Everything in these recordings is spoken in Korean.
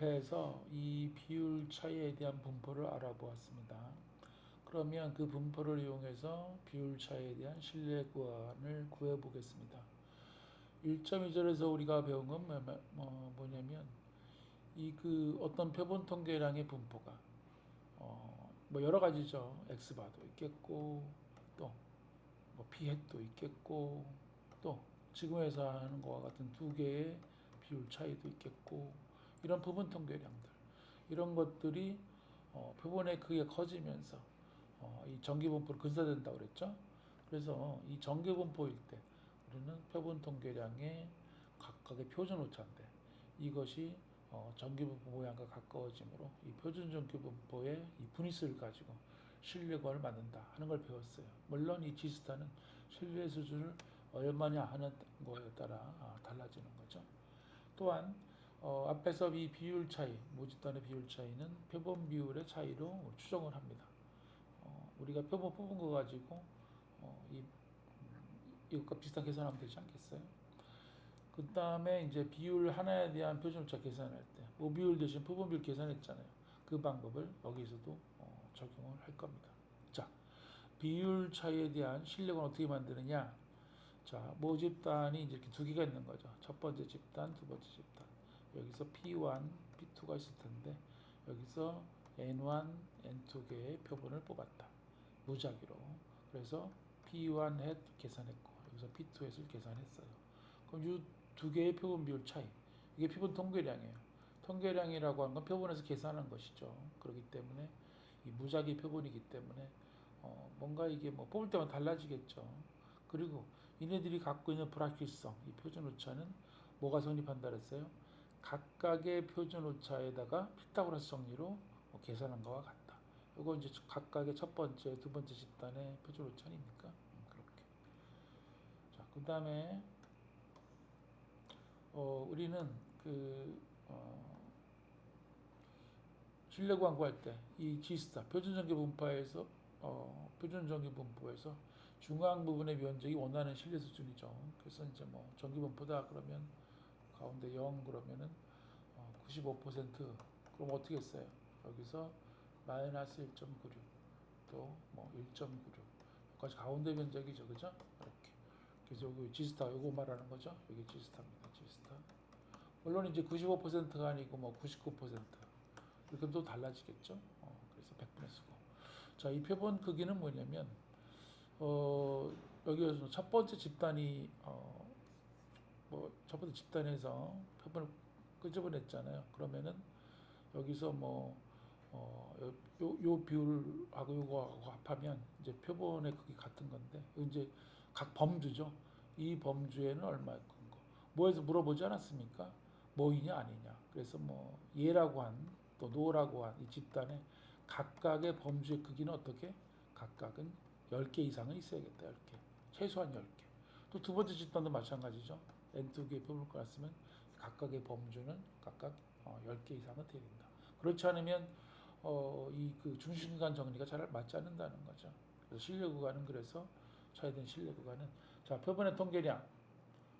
앞에서 이 비율 차이에 대한 분포를 알아보았습니다. 그러면 그 분포를 이용해서 비율 차이에 대한 실내 구간을 구해 보겠습니다. 1.2절에서 우리가 배운 건 뭐냐면 이 그 어떤 표본 통계량의 분포가 뭐 여러 가지죠. x바도 있겠고 또 뭐 p햇도 있겠고 또 지구에서 하는 것과 같은 두 개의 비율 차이도 있겠고 이런 부분 통계량들 이런 것들이 표본의 크기가 커지면서 이 전기분포로 근사된다고 그랬죠. 그래서 이 전기분포일 때 우리는 표본 통계량의 각각의 표준 오차인데 이것이 전기분포 모양과 가까워지므로 이 표준 전기분포의 이 분위수를 가지고 신뢰관을 만든다 하는 걸 배웠어요. 물론 이 지스타는 신뢰 수준을 얼마냐 하는 거에 따라 달라지는 거죠. 또한 앞에서 이 비율 차이, 모집단의 비율 차이는 표본 비율의 차이로 추정을 합니다. 우리가 표본 뽑은 거 가지고 이것과 비슷한 계산하면 되지 않겠어요? 그 다음에 이제 비율 하나에 대한 표준오차 계산할 때, 모비율 대신 표본 비율 계산했잖아요. 그 방법을 여기서도 적용을 할 겁니다. 자, 비율 차이에 대한 실력은 어떻게 만드느냐? 자, 모집단이 이제 이렇게 두 개가 있는 거죠. 첫 번째 집단, 두 번째 집단. 여기서 P1, P2가 있을 텐데 여기서 N1, N2 개의 표본을 뽑았다. 무작위로. 그래서 P1 햇 계산했고 여기서 P2 햇을 계산했어요. 그럼 이 두 개의 표본 비율 차이. 이게 표본 통계량이에요. 통계량이라고 하는 건 표본에서 계산한 것이죠. 그렇기 때문에 이 무작위 표본이기 때문에 뭔가 이게 뭐 뽑을 때마다 달라지겠죠. 그리고 이네들이 갖고 있는 불확실성, 이 표준 오차는 뭐가 성립한다 그랬어요? 각각의 표준 오차에다가 피타고라스 정리로 계산한 것과 같다. 이거 이제 각각의 첫 번째, 두 번째 집단의 표준 오차니까 그렇게. 자, 그 다음에 우리는 그 실내 광고할 때 이 G스타 표준 전기 분포에서 표준 전기 분포에서 중앙 부분의 면적이 원하는 실내 수준이죠. 그래서 이제 뭐 전기 분포다 그러면 가운데 0 그러면은 95% 그럼 어떻게 했어요? 여기서 마이너스 1.96 또 뭐 1.96 여기까지 가운데 면적이죠, 그죠? 이렇게. 그래서 여기 G스타 요거 말하는 거죠. 여기 G스타입니다, G스타. 물론 이제 95%가 아니고 뭐 99% 이렇게 또 달라지겠죠. 그래서 100분의 수고. 자, 이 표본 크기는 뭐냐면 여기에서 첫 번째 집단이 뭐 첫 번째 집단에서 표본을 끄집어냈잖아요. 그러면은 여기서 뭐 요 비율하고 요거하고 합하면 이제 표본의 크기 같은 건데 이제 각 범주죠. 이 범주에는 얼마일 건고 뭐에서 물어보지 않았습니까? 뭐이냐 아니냐. 그래서 뭐 예라고 한 또 노라고 한 이 집단의 각각의 범주의 크기는 어떻게? 각각은 10개 이상은 있어야겠다. 10개. 최소한 10개. 또 두 번째 집단도 마찬가지죠. N2개의 표본을 깔았으면 각각의 범주는 각각 10개 이상은 돼야 된다. 그렇지 않으면 이 그 중심간 정리가 잘 맞지 않는다는 거죠. 그래서 신뢰 구간은 그래서 차이된 신뢰 구간은 자 표본의 통계량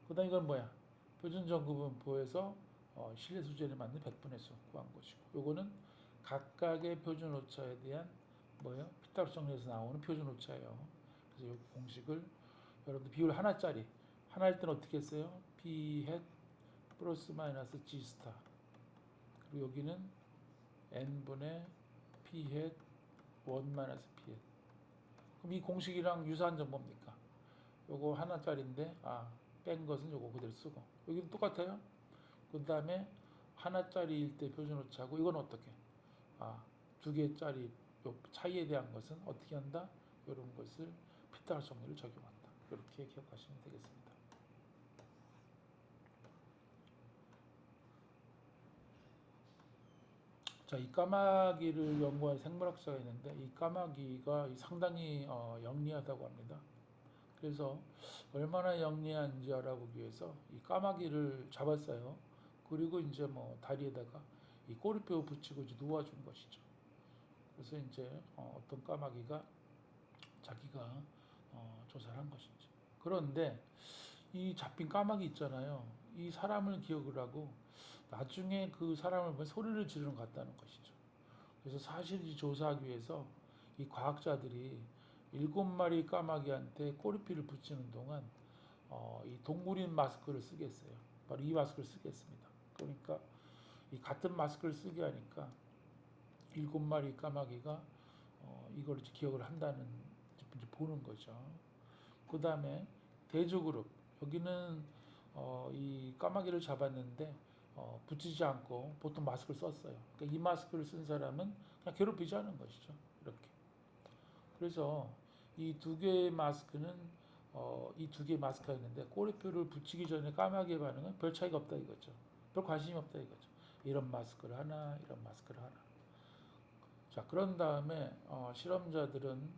그다음 이건 뭐야 표준 전구분포에서 신뢰 수준에 맞는 100분의 수 구한 것이고 요거는 각각의 표준 오차에 대한 뭐예요 피타고라스 정리에서 나오는 표준 오차예요. 그래서 이 공식을 여러분들 비율 하나짜리 하나일 때는 어떻게 했어요? P 햇 플러스 마이너스 G 스타 그리고 여기는 n분의 p 햇 1 마이너스 p 햇 그럼 이 공식이랑 유사한 점 뭡니까? 요거 하나짜리인데 뺀 것은 요거 그대로 쓰고 여기는 똑같아요. 그 다음에 하나짜리일 때 표준 오차고 이건 어떻게? 두 개짜리 요 차이에 대한 것은 어떻게 한다? 이런 것을 피타고라스 정리를 적용한다. 이렇게 기억하시면 되겠습니다. 자, 이 까마귀를 연구한 생물학자가 있는데 이 까마귀가 상당히 영리하다고 합니다. 그래서 얼마나 영리한지 알아보기 위해서 이 까마귀를 잡았어요. 그리고 이제 뭐 다리에다가 이 꼬리뼈 붙이고 이제 놓아준 것이죠. 그래서 이제 어떤 까마귀가 자기가 조사를 한 것이죠. 그런데 이 잡힌 까마귀 있잖아요. 이 사람을 기억을 하고 나중에 그 사람을 보면 소리를 지르는 것 같다는 것이죠. 그래서 사실이 조사하기 위해서 이 과학자들이 7마리 까마귀한테 꼬리피를 붙이는 동안 이 동물인 마스크를 쓰게 했어요. 바로 이 마스크를 쓰게 했습니다. 그러니까 이 같은 마스크를 쓰게 하니까 7마리 까마귀가 이걸 기억을 한다는 이제 보는 거죠. 그 다음에 대조그룹 여기는 이 까마귀를 잡았는데 붙이지 않고 보통 마스크를 썼어요. 그러니까 이 마스크를 쓴 사람은 그냥 괴롭히지 않은 것이죠. 이렇게. 그래서 이 두 개의 마스크는 이 두 개의 마스크가 있는데 꼬리표를 붙이기 전에 까마귀의 반응은 별 차이가 없다 이거죠. 별 관심이 없다 이거죠. 이런 마스크를 하나, 이런 마스크를 하나. 자, 그런 다음에 실험자들은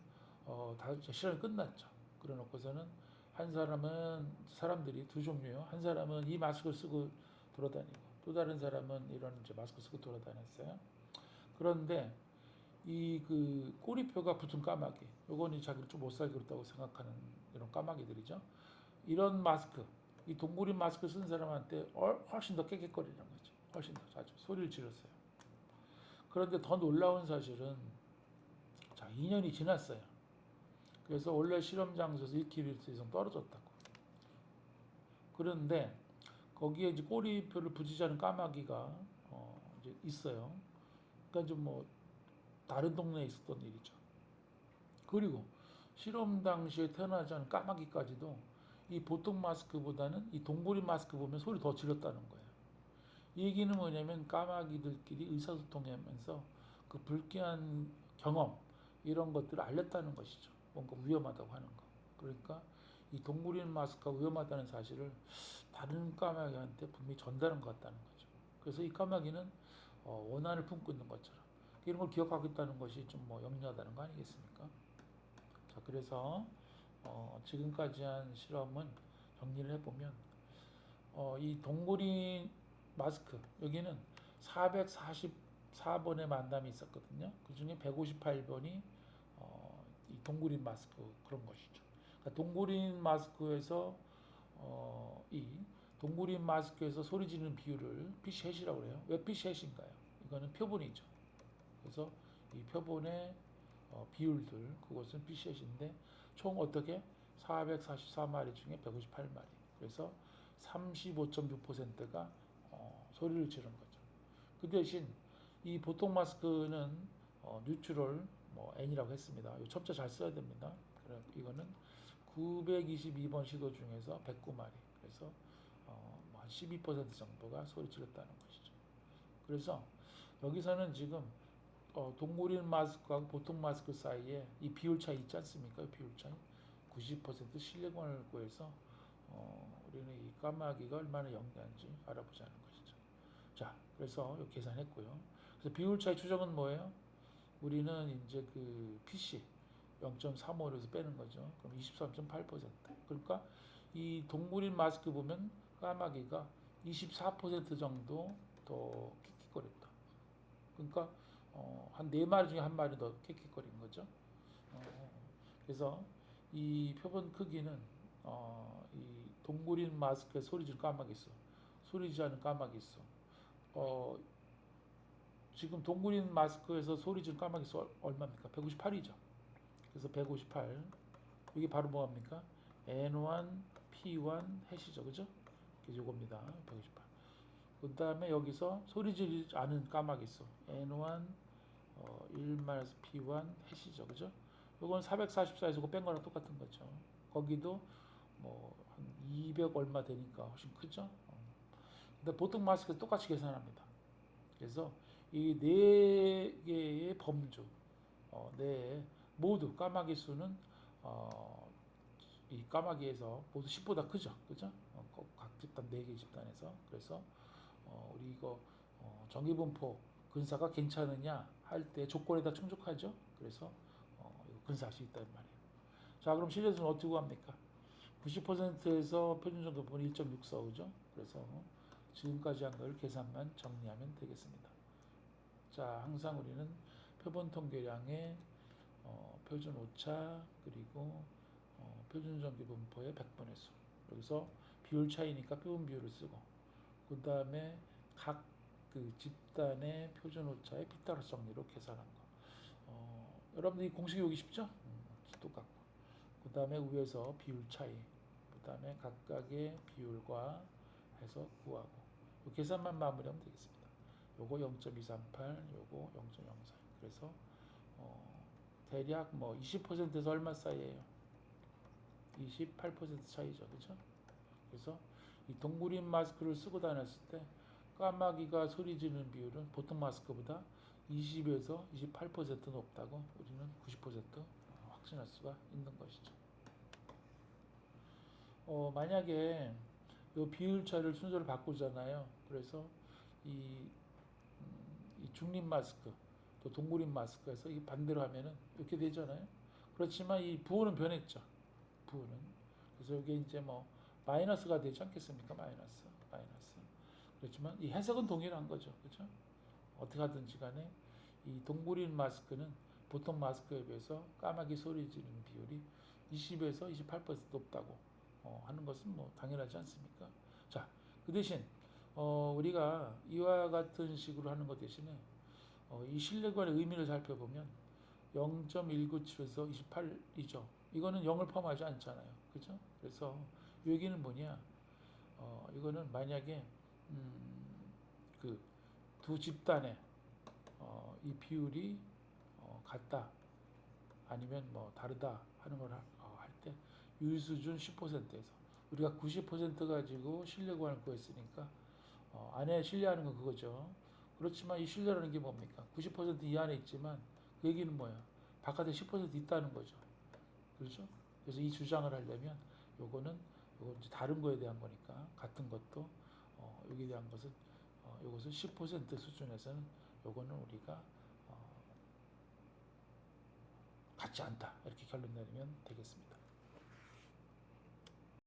다 실험이 끝났죠. 그래놓고서는 한 사람은 사람들이 두 종류요. 한 사람은 이 마스크를 쓰고 돌아다니고 또 다른 사람은 이런 이제 마스크 쓰고 돌아다녔어요. 그런데 이 그 꼬리표가 붙은 까마귀, 요건 자기를 좀 못 살게 그렇다고 생각하는 이런 까마귀들이죠. 이런 마스크, 이 동물인 마스크 쓴 사람한테 훨씬 더 깨끗거리는 거죠. 훨씬 더 자주 소리를 질렀어요. 그런데 더 놀라운 사실은 자 2년이 지났어요. 그래서 원래 실험 장소에서 1km 이상 떨어졌다고. 그런데 거기에 이제 꼬리표를 붙이지 않은 까마귀가 이제 있어요. 그러니까 좀 뭐 다른 동네에 있었던 일이죠. 그리고 실험 당시에 태어나지 않은 까마귀까지도 이 보통 마스크보다는 이 동물인 마스크 보면 소리 더 질렀다는 거예요. 이 얘기는 뭐냐면 까마귀들끼리 의사소통하면서 그 불쾌한 경험 이런 것들을 알렸다는 것이죠. 뭔가 위험하다고 하는 거. 그러니까 이 동물인 마스크가 위험하다는 사실을 다른 까마귀한테 분명히 전달한 것 같다는 거죠. 그래서 이 까마귀는 원한을 품고 있는 것처럼 이런 걸 기억하고 있다는 것이 좀 뭐 영리하다는 거 아니겠습니까? 자, 그래서 지금까지 한 실험은 정리를 해보면 이 동물인 마스크 여기는 444번의 만남이 있었거든요. 그 중에 158번이 이 동굴인 마스크 그런 것이죠. 그러니까 동굴인 마스크에서 이 동굴인 마스크에서 소리 지르는 비율을 피셋이라고 그래요. 왜 피셋인가요? 이거는 표본이죠. 그래서 이 표본의 비율들 그것은 피셋인데 총 어떻게 444마리 중에 158마리. 그래서 35.6%가 소리를 지른 거죠. 그 대신 이 보통 마스크는 뉴트럴 뭐 N이라고 했습니다. 이 첨자 잘 써야 됩니다. 이거는 922번 시도 중에서 109마리. 그래서 한 12% 정도가 소리 질렀다는 것이죠. 그래서 여기서는 지금 동물인 마스크하고 보통 마스크 사이에 이 비율 차이 있지 않습니까? 이 비율 차이 90% 신뢰권을 구해서 우리는 이 까마귀가 얼마나 영리한지 알아보자는 것이죠. 자, 그래서 계산했고요. 그래서 비율 차이 추정은 뭐예요? 우리는 이제 그 PC 0.35에서 빼는 거죠. 그럼 23.8%. 그러니까 이 동물인 마스크 보면 까마귀가 24% 정도 더 킥킥거렸다. 그러니까 한 4마리 중에 한 마리 더 킥킥거린 거죠. 그래서 이 표본 크기는 이 동물인 마스크에 소리질 까마귀 있어. 소리지 않은 까마귀 있어. 어, 지금 동물인 마스크에서 소리질 까마귀 수 얼마입니까? 158이죠. 그래서 158. 이게 바로 뭐합니까? N1, P1 해시죠. 그죠? 요겁니다. 158. 그 다음에 여기서 소리지르지 않은 까마귀 있어. N1, 1-P1 해시죠. 그죠? 요건 444에서 뺀 거랑 똑같은 거죠. 거기도 뭐 한 200 얼마 되니까 훨씬 크죠? 근데 보통 마스크 똑같이 계산합니다. 그래서 이 네 개의 범주, 네 모두 까마귀 수는 이 까마귀에서 모두 10보다 크죠, 그죠? 각 집단 4개 집단에서 그래서 우리 이거 전기분포 근사가 괜찮으냐 할 때 조건에다 충족하죠. 그래서 이거 근사할 수 있다는 말이에요. 자, 그럼 실내수는 어떻게 구합니까? 90%에서 표준 정도 보면 1.64오죠. 그래서 지금까지 한 걸 계산만 정리하면 되겠습니다. 자, 항상 우리는 표본 통계량의 표준 오차 그리고 표준 전기 분포의 100분의 수. 여기서 비율 차이니까 표본 비율을 쓰고, 그 다음에 각 그 집단의 표준 오차의 빗따라 정리로 계산한 거. 여러분들이 공식 외우기 쉽죠? 똑같고. 그 다음에 위에서 비율 차이, 그 다음에 각각의 비율과 해서 구하고, 이 계산만 마무리하면 되겠습니다. 요거 0.238, 요거 0.04. 그래서 대략 뭐 20%에서 얼마 사이에요? 28% 차이죠, 그렇죠? 그래서 이 동굴인 마스크를 쓰고 다녔을 때 까마귀가 소리 지르는 비율은 보통 마스크보다 20에서 28% 높다고 우리는 90% 확신할 수가 있는 것이죠. 만약에 이 비율차를 순서를 바꾸잖아요. 그래서 이, 이 중립 마스크 또 동굴인 마스크에서 이 반대로 하면은 이렇게 되잖아요. 그렇지만 이 부호는 변했죠. 부호는. 그래서 이게 이제 뭐 마이너스가 되지 않겠습니까? 마이너스. 그렇지만 이 해석은 동일한 거죠. 그렇죠? 어떻게 하든지 간에 이 동굴인 마스크는 보통 마스크에 비해서 까마귀 소리 지르는 비율이 20에서 28% 높다고 하는 것은 뭐 당연하지 않습니까? 자, 그 대신 우리가 이와 같은 식으로 하는 것 대신에 이 신뢰관의 의미를 살펴보면 0.197에서 28이죠. 이거는 0을 포함하지 않잖아요. 그죠? 그래서 이 얘기는 뭐냐? 이거는 만약에 그 두 집단의 이 비율이 같다 아니면 뭐 다르다 하는 걸 할 때 유의수준 10%에서 우리가 90% 가지고 신뢰관을 구했으니까 안에 신뢰하는 건 그거죠. 그렇지만 이 신뢰라는 게 뭡니까? 90%이 안에 있지만 그 얘기는 뭐야? 바깥에 10% 있다는 거죠. 그렇죠? 그래서 이 주장을 하려면 요거는 이제 다른 거에 대한 거니까 같은 것도 여기에 대한 것은 요것은 10% 수준에서는 요거는 우리가 같지 않다 이렇게 결론 내리면 되겠습니다.